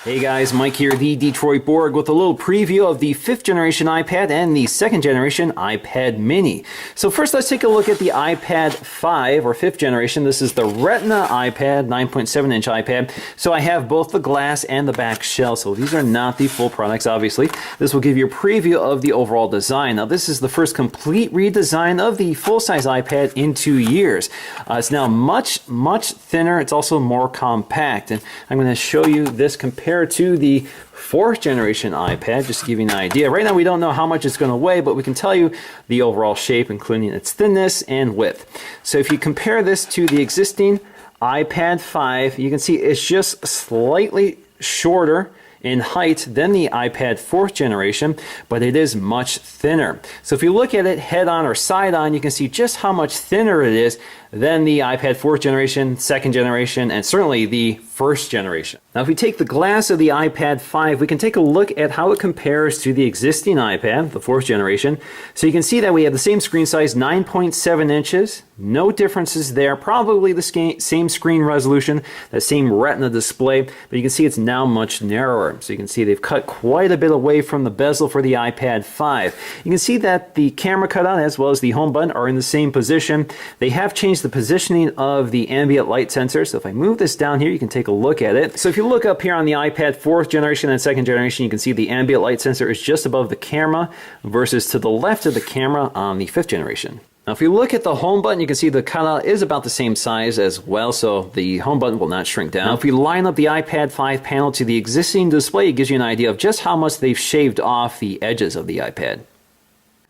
Hey guys, Mike here, the Detroit Borg, with a little preview of the 5th generation iPad and the 2nd generation iPad mini. So first let's take a look at the iPad 5 or 5th generation. This is the Retina iPad, 9.7-inch iPad. So I have both the glass and the back shell. So these are not the full products, obviously. This will give you a preview of the overall design. Now this is the first complete redesign of the full-size iPad in 2 years. It's now much thinner. It's also more compact. And I'm going to show you this compared to the 4th generation iPad, just to give you an idea. Right now we don't know how much it's going to weigh, but we can tell you the overall shape, including its thinness and width. So if you compare this to the existing iPad 5, you can see it's just slightly shorter in height than the iPad 4th generation, but it is much thinner. So if you look at it head on or side on, you can see just how much thinner it is than the iPad 4th generation, 2nd generation, and certainly the 1st generation. Now if we take the glass of the iPad 5, we can take a look at how it compares to the existing iPad, the 4th generation. So you can see that we have the same screen size, 9.7 inches, no differences there, probably the same screen resolution, the same Retina display, but you can see it's now much narrower. So you can see they've cut quite a bit away from the bezel for the iPad 5. You can see that the camera cutout as well as the home button are in the same position. They have changed the positioning of the ambient light sensor. So if I move this down here, you can take a look at it. So if you look up here on the iPad 4th generation and 2nd generation, you can see the ambient light sensor is just above the camera versus to the left of the camera on the 5th generation. Now if you look at the home button, you can see the cutout is about the same size as well, so the home button will not shrink down. Now if you line up the iPad 5 panel to the existing display, it gives you an idea of just how much they've shaved off the edges of the iPad.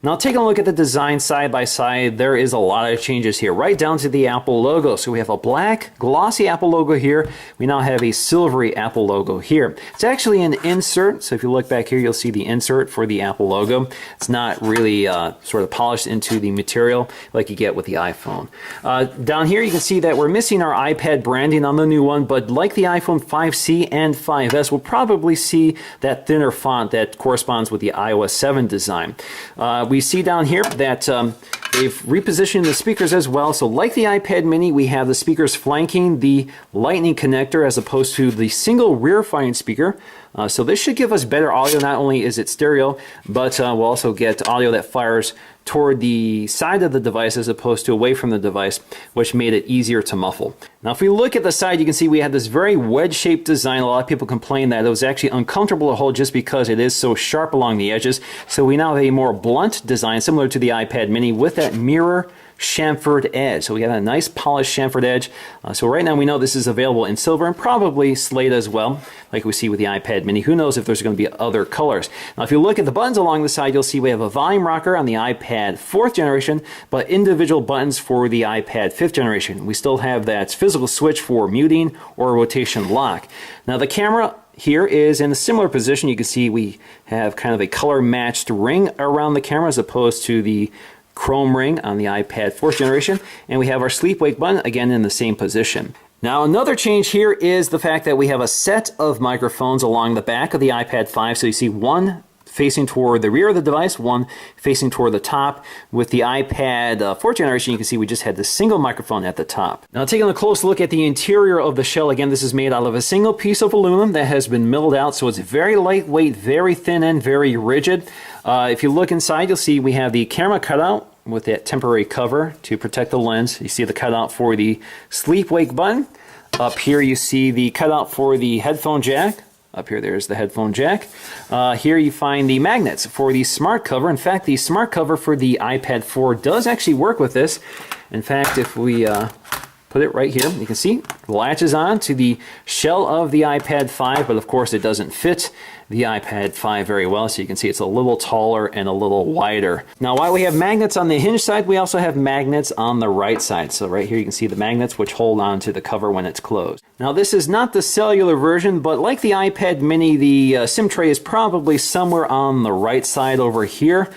Now taking a look at the design side by side, there is a lot of changes here, right down to the Apple logo. So we have a black glossy Apple logo here. We now have a silvery Apple logo here. It's actually an insert, so if you look back here, you'll see the insert for the Apple logo. It's not really sort of polished into the material like you get with the iPhone. Down here you can see that we're missing our iPad branding on the new one, but like the iPhone 5C and 5S, we'll probably see that thinner font that corresponds with the iOS 7 design. We see down here that they've repositioned the speakers as well. So like the iPad mini, we have the speakers flanking the Lightning connector as opposed to the single rear-firing speaker. So this should give us better audio. Not only is it stereo, but we'll also get audio that fires toward the side of the device as opposed to away from the device, which made it easier to muffle. Now if we look at the side, you can see we have this very wedge-shaped design. A lot of people complain that it was actually uncomfortable to hold just because it is so sharp along the edges. So we now have a more blunt design similar to the iPad mini with that mirror chamfered edge. So we have a nice polished chamfered edge. So right now we know this is available in silver and probably slate as well, like we see with the iPad mini. Who knows if there's going to be other colors. Now if you look at the buttons along the side, you'll see we have a volume rocker on the iPad 4th generation, but individual buttons for the iPad 5th generation. We still have that physical switch for muting or rotation lock. Now the camera here is in a similar position. You can see we have kind of a color matched ring around the camera as opposed to the chrome ring on the iPad 4th generation, and we have our sleep wake button again in the same position. Now another change here is the fact that we have a set of microphones along the back of the iPad 5. So you see one facing toward the rear of the device, one facing toward the top. With the iPad 4th generation, you can see we just had the single microphone at the top. Now taking a close look at the interior of the shell, again this is made out of a single piece of aluminum that has been milled out, so it's very lightweight, very thin and very rigid. If you look inside, you'll see we have the camera cutout with that temporary cover to protect the lens. You see the cutout for the sleep wake button. Up here you see the cutout for the headphone jack. Up here there's the headphone jack. Here you find the magnets for the smart cover. In fact, the smart cover for the iPad 4 does actually work with this. In fact, if we put it right here, you can see it latches on to the shell of the iPad 5, but of course it doesn't fit the iPad 5 very well, so you can see it's a little taller and a little wider. Now while we have magnets on the hinge side, we also have magnets on the right side. So right here you can see the magnets which hold on to the cover when it's closed. Now this is not the cellular version, but like the iPad mini, the SIM tray is probably somewhere on the right side over here.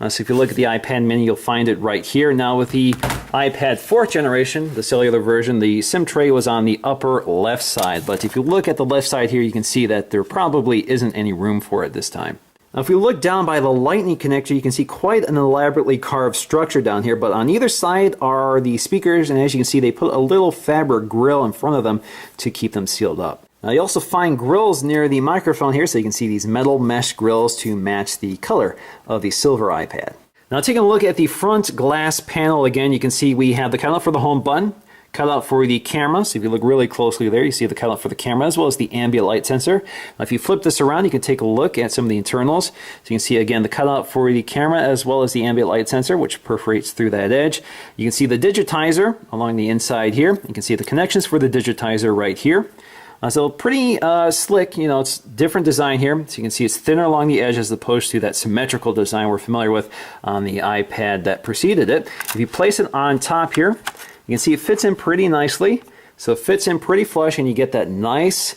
So if you look at the iPad mini, you'll find it right here. Now with the iPad 4th generation, the cellular version, the SIM tray was on the upper left side. But if you look at the left side here, you can see that there probably isn't any room for it this time. Now if we look down by the Lightning connector, you can see quite an elaborately carved structure down here, but on either side are the speakers, and as you can see, they put a little fabric grill in front of them to keep them sealed up. Now you also find grills near the microphone here, so you can see these metal mesh grills to match the color of the silver iPad. Now taking a look at the front glass panel, again you can see we have the cutout for the home button, cutout for the camera. So if you look really closely there, you see the cutout for the camera as well as the ambient light sensor. Now if you flip this around, you can take a look at some of the internals. So you can see again the cutout for the camera as well as the ambient light sensor, which perforates through that edge. You can see the digitizer along the inside here. You can see the connections for the digitizer right here. So pretty slick, you know, it's different design here. So you can see it's thinner along the edge as opposed to that symmetrical design we're familiar with on the iPad that preceded it. If you place it on top here, you can see it fits in pretty nicely. So it fits in pretty flush and you get that nice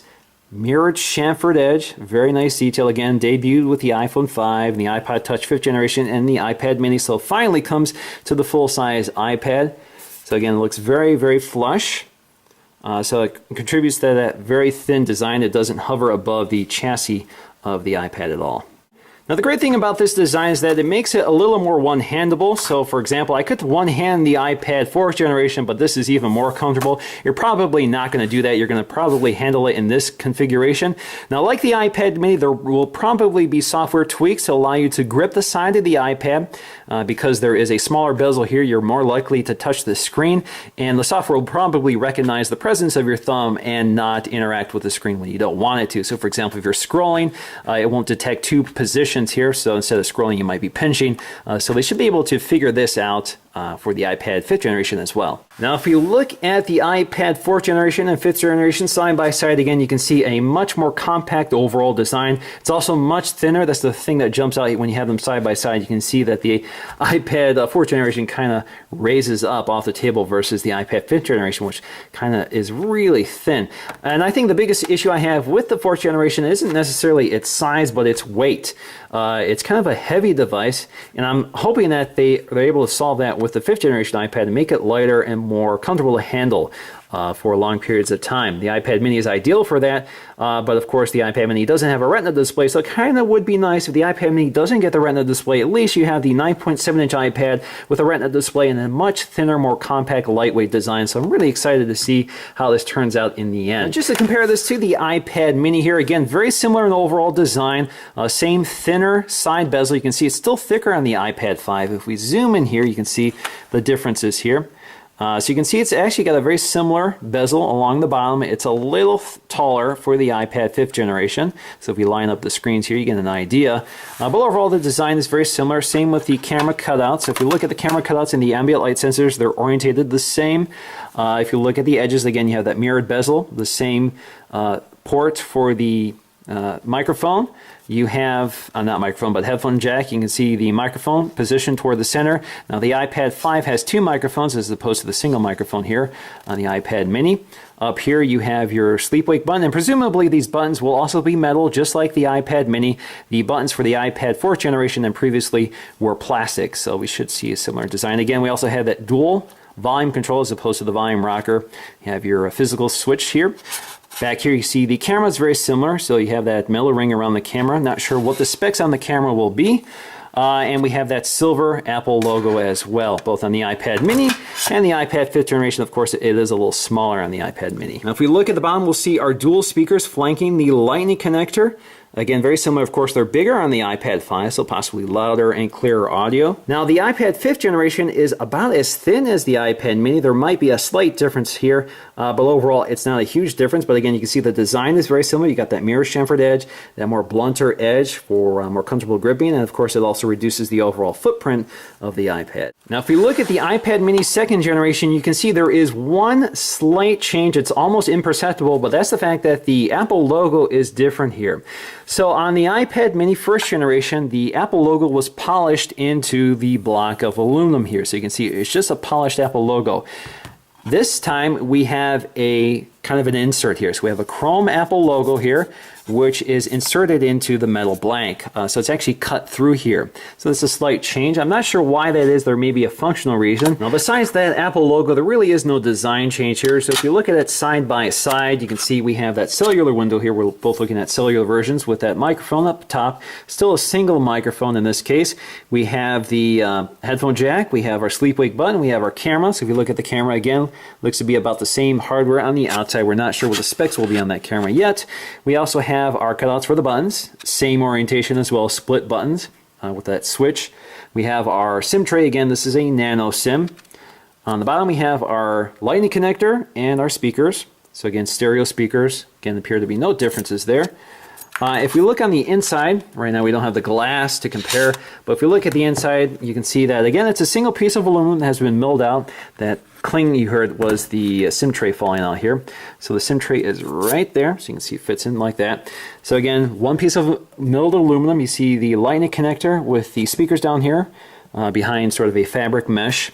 mirrored chamfered edge. Very nice detail. Again, debuted with the iPhone 5, the iPod Touch 5th generation, and the iPad mini. So it finally comes to the full-size iPad. So again, it looks very, very flush. So it contributes to that very thin design. It doesn't hover above the chassis of the iPad at all. Now the great thing about this design is that it makes it a little more one-handable. So for example, I could one-hand the iPad 4th generation, but this is even more comfortable. You're probably not going to do that. You're going to probably handle it in this configuration. Now like the iPad mini, there will probably be software tweaks to allow you to grip the side of the iPad. Because there is a smaller bezel here, you're more likely to touch the screen, and the software will probably recognize the presence of your thumb and not interact with the screen when you don't want it to. So for example, if you're scrolling, it won't detect two positions here, so instead of scrolling you might be pinching. So they should be able to figure this out for the iPad 5th generation as well. Now if you look at the iPad 4th generation and 5th generation side by side, again you can see a much more compact overall design. It's also much thinner. That's the thing that jumps out when you have them side by side. You can see that the iPad 4th generation kind of raises up off the table versus the iPad 5th generation, which kind of is really thin. And I think the biggest issue I have with the 4th generation isn't necessarily its size, but its weight. It's kind of a heavy device, and I'm hoping that they're able to solve that with the 5th generation iPad and make it lighter and more comfortable to handle for long periods of time. The iPad mini is ideal for that, but of course the iPad mini doesn't have a Retina display, so it kind of would be nice if the iPad mini doesn't get the Retina display. At least you have the 9.7-inch iPad with a Retina display and a much thinner, more compact, lightweight design. So I'm really excited to see how this turns out in the end. And just to compare this to the iPad mini here, again, very similar in overall design, same thinner side bezel. You can see it's still thicker on the iPad 5. If we zoom in here, you can see the differences here. So you can see it's actually got a very similar bezel along the bottom. It's a little taller for the iPad 5th generation. So if we line up the screens here, you get an idea. But overall, the design is very similar. Same with the camera cutouts. So if you look at the camera cutouts and the ambient light sensors, they're orientated the same. If you look at the edges, again, you have that mirrored bezel, the same port for the microphone. You have, not microphone, but headphone jack. You can see the microphone positioned toward the center. Now the iPad 5 has two microphones as opposed to the single microphone here on the iPad mini. Up here you have your sleep-wake button, and presumably these buttons will also be metal, just like the iPad mini. The buttons for the iPad 4th generation and previously were plastic, so we should see a similar design. Again, we also have that dual volume control as opposed to the volume rocker. You have your physical switch here. Back here you see the camera is very similar, so you have that metal ring around the camera. Not sure what the specs on the camera will be. And we have that silver Apple logo as well, both on the iPad mini and the iPad 5th generation. Of course, it is a little smaller on the iPad mini. Now if we look at the bottom, we'll see our dual speakers flanking the Lightning connector. Again, very similar. Of course, they're bigger on the iPad 5, so possibly louder and clearer audio. Now, the iPad 5th generation is about as thin as the iPad mini. There might be a slight difference here, but overall, it's not a huge difference. But again, you can see the design is very similar. You got that mirror chamfered edge, that more blunter edge for more comfortable gripping, and of course, it also reduces the overall footprint of the iPad. Now, if we look at the iPad mini 2nd generation, you can see there is one slight change. It's almost imperceptible, but that's the fact that the Apple logo is different here. So on the iPad mini 1st generation, the Apple logo was polished into the block of aluminum here. So you can see it's just a polished Apple logo. This time we have a kind of an insert here. So we have a chrome Apple logo here which is inserted into the metal blank. So it's actually cut through here. So this is a slight change. I'm not sure why that is. There may be a functional reason. Now, besides that Apple logo, there really is no design change here. So if you look at it side by side, you can see we have that cellular window here. We're both looking at cellular versions with that microphone up top. Still a single microphone in this case. We have the headphone jack. We have our sleep-wake button. We have our camera. So if you look at the camera again, looks to be about the same hardware on the outside. We're not sure what the specs will be on that camera yet. We also have our cutouts for the buttons. Same orientation as well, split buttons with that switch. We have our SIM tray. Again, this is a nano SIM. On the bottom, we have our lightning connector and our speakers. So again, stereo speakers. Again, appear to be no differences there. If we look on the inside, right now we don't have the glass to compare, but if you look at the inside, you can see that, again, it's a single piece of aluminum that has been milled out. That cling you heard was the SIM tray falling out here. So the SIM tray is right there, so you can see it fits in like that. So again, one piece of milled aluminum. You see the lightning connector with the speakers down here behind sort of a fabric mesh.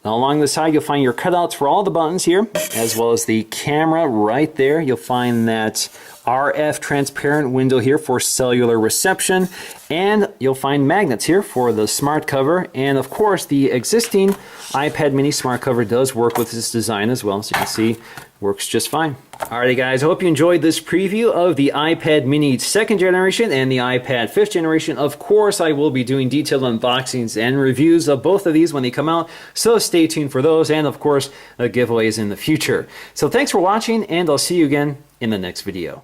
Now along the side, you'll find your cutouts for all the buttons here, as well as the camera right there. You'll find that RF transparent window here for cellular reception, and you'll find magnets here for the smart cover. And of course, the existing iPad mini smart cover does work with this design as well, so you can see works just fine. Alrighty guys, I hope you enjoyed this preview of the iPad mini 2nd generation and the iPad 5th generation. Of course, I will be doing detailed unboxings and reviews of both of these when they come out, so stay tuned for those, and of course, giveaways in the future. So thanks for watching, and I'll see you again in the next video.